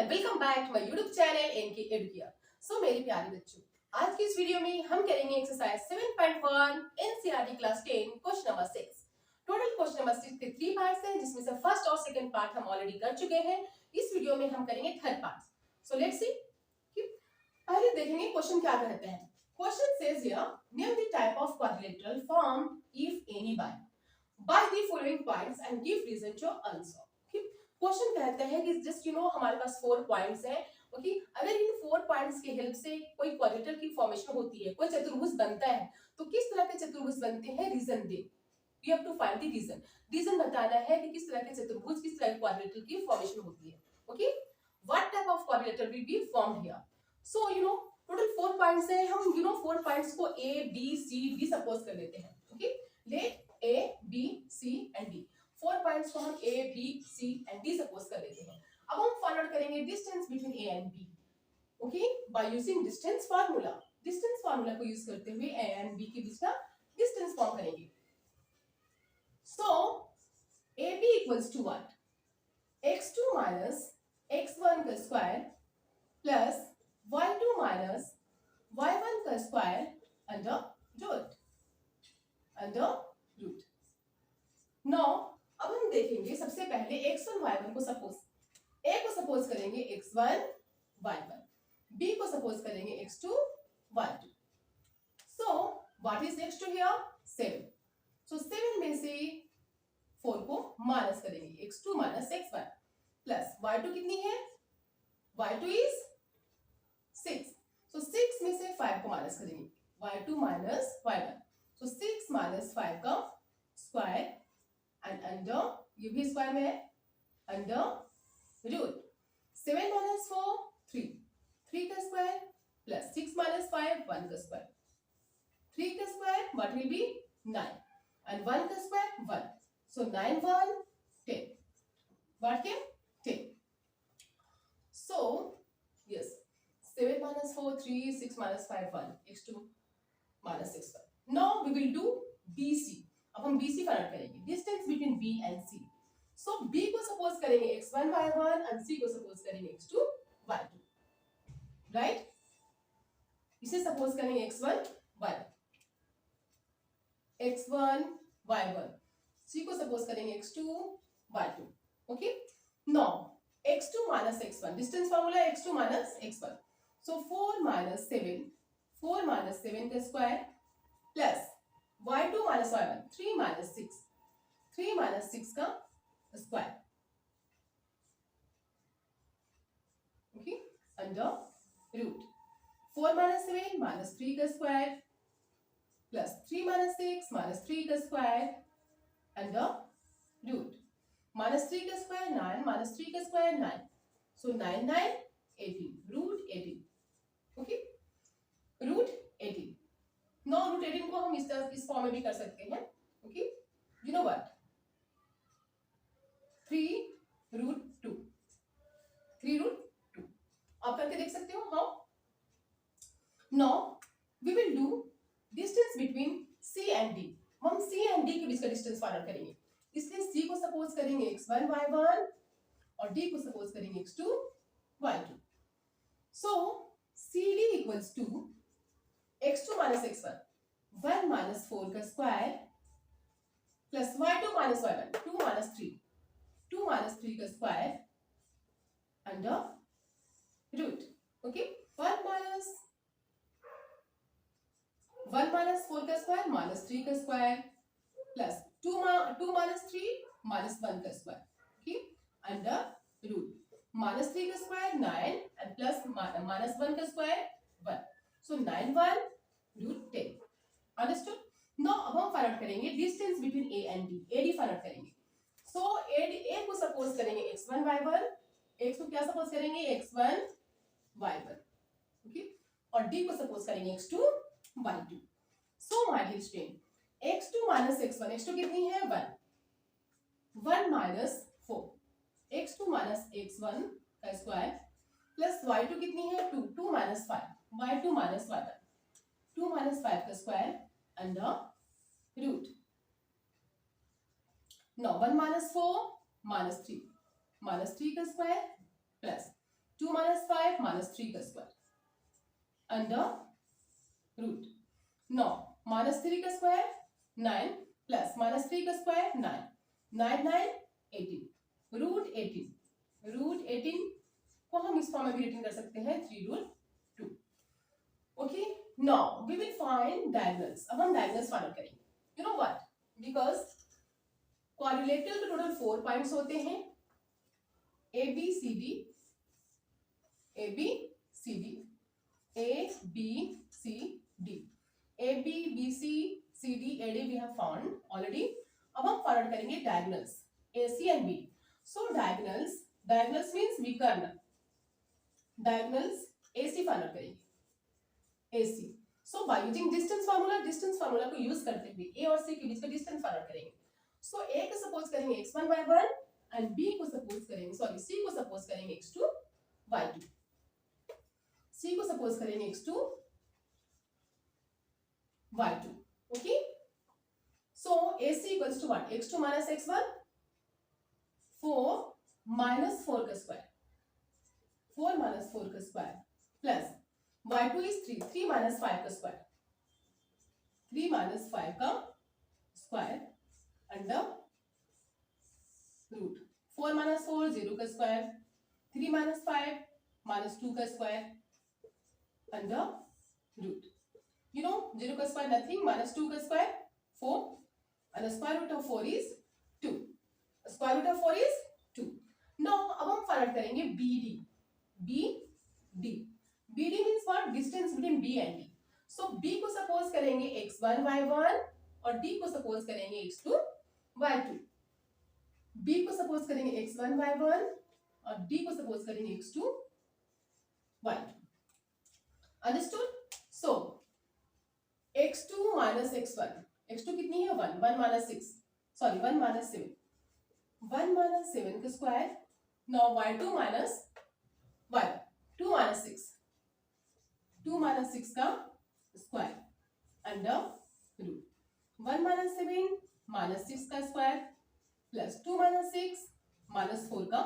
Welcome back to my YouTube channel NK Educare. So मेरे प्यारे बच्चों, आज की इस वीडियो में हम करेंगे exercise 7.1 NCERT class 10 question number 6। Total question number 6 के 3 पार्ट्स हैं, जिसमें से फर्स्ट और सेकंड पार्ट हम ऑलरेडी कर चुके हैं। इस वीडियो में हम करेंगे third part. So let's see. पहले देखेंगे क्वेश्चन क्या कहते हैं। Question says here, name the type of quadrilateral form if any by the following points and give reason to answer. Question कहते हैं कि जस्ट हमारे पास 4 पॉइंट्स हैं। ओके, अगर इन 4 पॉइंट्स की हेल्प से कोई क्वाड्रिलेटरल की फॉर्मेशन होती है, कोई चतुर्भुज बनता है, तो किस तरह के चतुर्भुज बनते हैं, रीजन दे। You have to find the reason. Reason बताना है कि किस तरह के चतुर्भुज, किस तरह के क्वाड्रिलेटरल की फॉर्मेशन होती है। Okay, what type of quadrilateral will be formed here. So total 4 points हैं। हम 4 पॉइंट्स को A B C D suppose कर लेते हैं। Okay, let A B C and D, 4 points को हम A, B, C and D suppose कर लेते हैं। अब हम फाइंड आउट करेंगे distance between A and B। Okay, by using distance formula. Distance formula को यूज करते हुए A and B के बीच का डिस्टेंस फॉर्म करेंगे। So AB equals to what, x2 minus x1 का square plus y2 minus y1 का square under root. Now अब हम देखेंगे सबसे पहले x1 y1 को सपोज, a को सपोज करेंगे x1 y1, b को सपोज करेंगे x2 y2। So what is x2 here, 7। सो 7 में से 4 को माइनस करेंगे, x2 minus x1 plus y2 कितनी है, y2 इज 6। सो 6 में से 5 को माइनस करेंगे, y2 माइनस y1। सो 6 माइनस 5 का स्क्वायर एंड अंडर, ये भी स्क्वायर में है, अंडर रूट 7 माइनस 4 3, 3 का स्क्वायर प्लस 6 माइनस 5 1 का स्क्वायर, 3 का square what will be 9 and 1 का square 1। So 9 1 10, what came 10। So yes, 7 minus 4 3, 6 minus 5 1, x2 minus 6 1। Now we will do BC। अब हम BC फाइंड आउट करेंगे, distance between B and C। So B को suppose करेंगे x1 y1 and C को suppose करेंगे x2 y2, right. इसे suppose करेंगे x1 y1, C को सपोज करेंगे x2 y2। Okay, now x2 minus x1, distance formula है x2 minus x1। सो 4 minus 7 का square plus y2 minus y1, 3 minus 6 का square, okay, under root 4 minus 7 minus 3 का square plus 3 minus 6 minus 3 का square under root -3 का square 9 -3 का square 9। So 9 9 18, root 18। Okay, root 18। No root 18 को हम इस form में भी कर सकते हैं। Okay, you know what, 3 root 2, 3 root 2 आप करके देख सकते हो। How, now we will do distance between C and D। हम C एंड D के बीच का डिस्टेंस फाइंड आउट करेंगे, इसलिए C को सपोज करेंगे x1 y1 और D को सपोज करेंगे x2 y2। So CD equals to x2 minus x1, 1 minus 4 का square plus y2 minus y1, 2 minus 3 का square under root. Okay, 1 minus 4 का स्क्वायर माइनस 3 का स्क्वायर प्लस 2 माइनस 3 माइनस 1 का square, okay, under root -3 का square 9 and plus -1 का square 1। सो 9 1 root 10। Understood. Now अब हम find out करेंगे distance between A and D। AD find out करेंगे। सो A को सपोज करेंगे x1 y1, x को क्या सपोज करेंगे x1 y1, ओके, और D को सपोज करेंगे x2 y2। So my dear student, x2 minus x1, x2 कितनी है 1 माइनस 4, x2 माइनस x1 का स्क्वायर प्लस y2 कितनी है 2 minus 5, y2 minus y1, 2 minus 5 का square under root. Now 1 minus 4 minus 3 का स्क्वायर प्लस 2 minus 5 minus 3 का square under root 9 minus 3 का square 9 plus minus 3 का स्क्वायर 9 9 9 18 रूट 18 को हम इस फॉर्म में भी रिटर्न कर सकते हैं 3 root 2. Okay, now we will find diagonals. अब हम डायगोनल्स फाइंड करेंगे. You know what, because quadrilateral के टोटल 4 पॉइंट्स होते हैं. A B C D A B C D A B C D A B B C C D A D we have found already. अब हम find करेंगे diagonals A C and B. So diagonals means विकर्ण. Diagonals A C find करेंगे AC. So by using distance formula को use करते हुए A और C के बीच का डिस्टेंस फाइंड करेंगे. So A को सपोज करेंगे x1 y1 एंड B को सपोज करेंगे C को सपोज करेंगे x2 y2. C को सपोज करेंगे x2 y2. Okay, so AC equals to what? x2 minus x1 4 minus 4 का स्क्वायर 4 minus 4 का square plus y2 is 3 minus 5 का स्क्वायर 3 minus 5 का स्क्वायर अंडर रूट 4 minus 4 0 का square 3 minus 5 minus 2 का square under root. You know 0 का square nothing, minus 2 का square 4 and the square root of 4 is 2. The square root of 4 is 2. Now अब हम find करेंगे BD. BD means what? Distance between B and D. So B को suppose करेंगे x1 y1 और D को suppose करेंगे x2 y2. B को suppose करेंगे x1 y1 और D को सपोज करेंगे x2 y2. Understood? So x2 minus x1. x2 कितनी है 1 minus 6 sorry 1 minus 7 1 minus 7 का square. Now y2 minus y1 2 minus 6 2 minus 6 का square under root 1 minus 7 minus 6 का स्क्वायर प्लस 2 minus 6 minus 4 का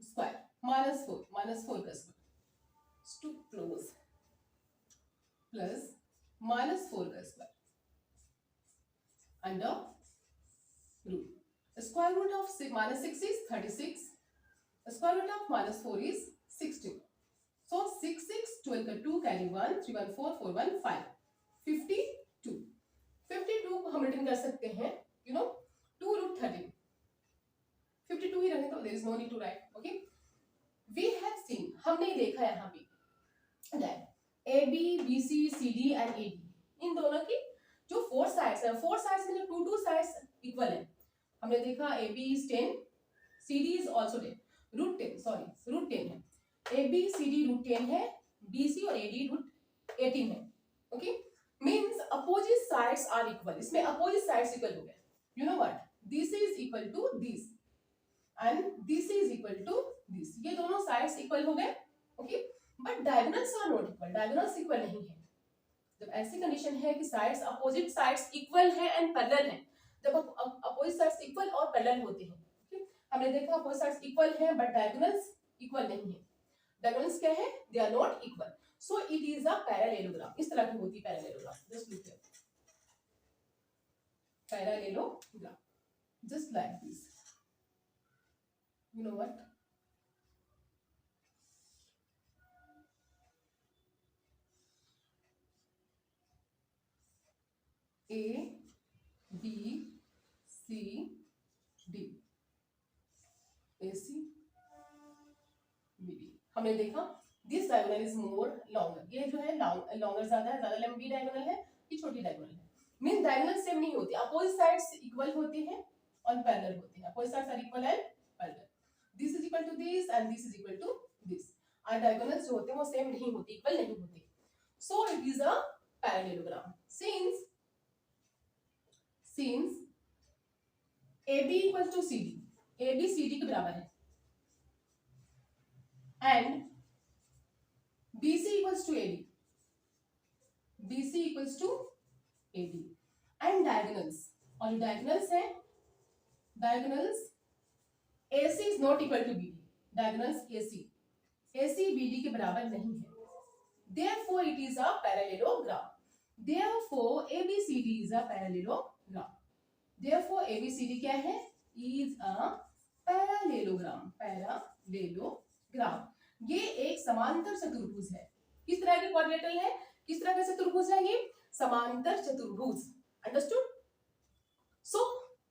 square minus 4 का square to close plus minus 4 का square under root. Square root of minus 6 is 36. Square root of minus 4 is 16. So 6 6 12 का 2 carry 1 3 1 4 4 1 5 52 को हम return कर सकते हैं 2 root 13. 52 ही रहने दो, there is no need to write. Okay, we have seen, हमने देखा यहाँ पे that AB BC CD and AD इन दोनों की जो 4 साइड्स है 4 साइड्स में जो 2 साइड्स इक्वल है. हमने देखा AB is 10 CD is also 10 root 10 है. ABCD रूट 10 है, BC और AD रूट 18 है. Okay, means opposite sides are equal. इसमें अपोजिट साइड्स इक्वल हो गए. You know what, this is equal to this and this is equal to this. ये दोनों sides equal हो गए. Okay, but diagonals are not equal. Diagonals equal नहीं है. जब ऐसी कंडीशन है कि साइड्स अपोजिट साइड्स इक्वल है एंड पैरेलल है, जब अपोजिट साइड्स इक्वल और पैरेलल होते हैं. हमने देखा अपोजिट साइड्स इक्वल है बट डायगोनल्स इक्वल नहीं है. डायगोनल्स क्या है? They are not equal. So it is a parallelogram. इस तरह की होती है parallelogram. Just look here, parallelogram just like this. You know what, A B C D AC BD. हमने देखा this diagonal is more longer. ये जो है लॉन्गर ज्यादा लंबी डायगोनल है, ये छोटी डायगोनल है. मींस डायगोनल सेम नहीं होती. अपोजिट साइड्स इक्वल होती हैं और पैरेलल होती हैं. Opposite sides are equal and parallel. This is equal to this and this is equal to this. और डायगोनल्स जो होते हैं वो सेम नहीं होती, इक्वल नहीं होती. So it is a parallelogram. Since AB equal to CD, AB CD के बराबर है and BC equals to AD, BC equals to AD and diagonals. और जो diagonals है, diagonals AC is not equal to BD. Diagonals AC ACBD के बराबर नहीं है। Therefore it is a parallelogram. Therefore ABCD is a parallelogram. Therefore ABCD क्या है? Is a parallelogram. Parallelogram. ये एक समांतर चतुर्भुज है। किस तरह के क्वाड्रिलेटरल है? किस तरह का चतुर्भुज है ये? समांतर चतुर्भुज। Understood? So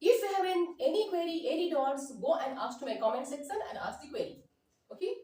if you have any query, any doubts, go and ask to my comment section and ask the query. Okay?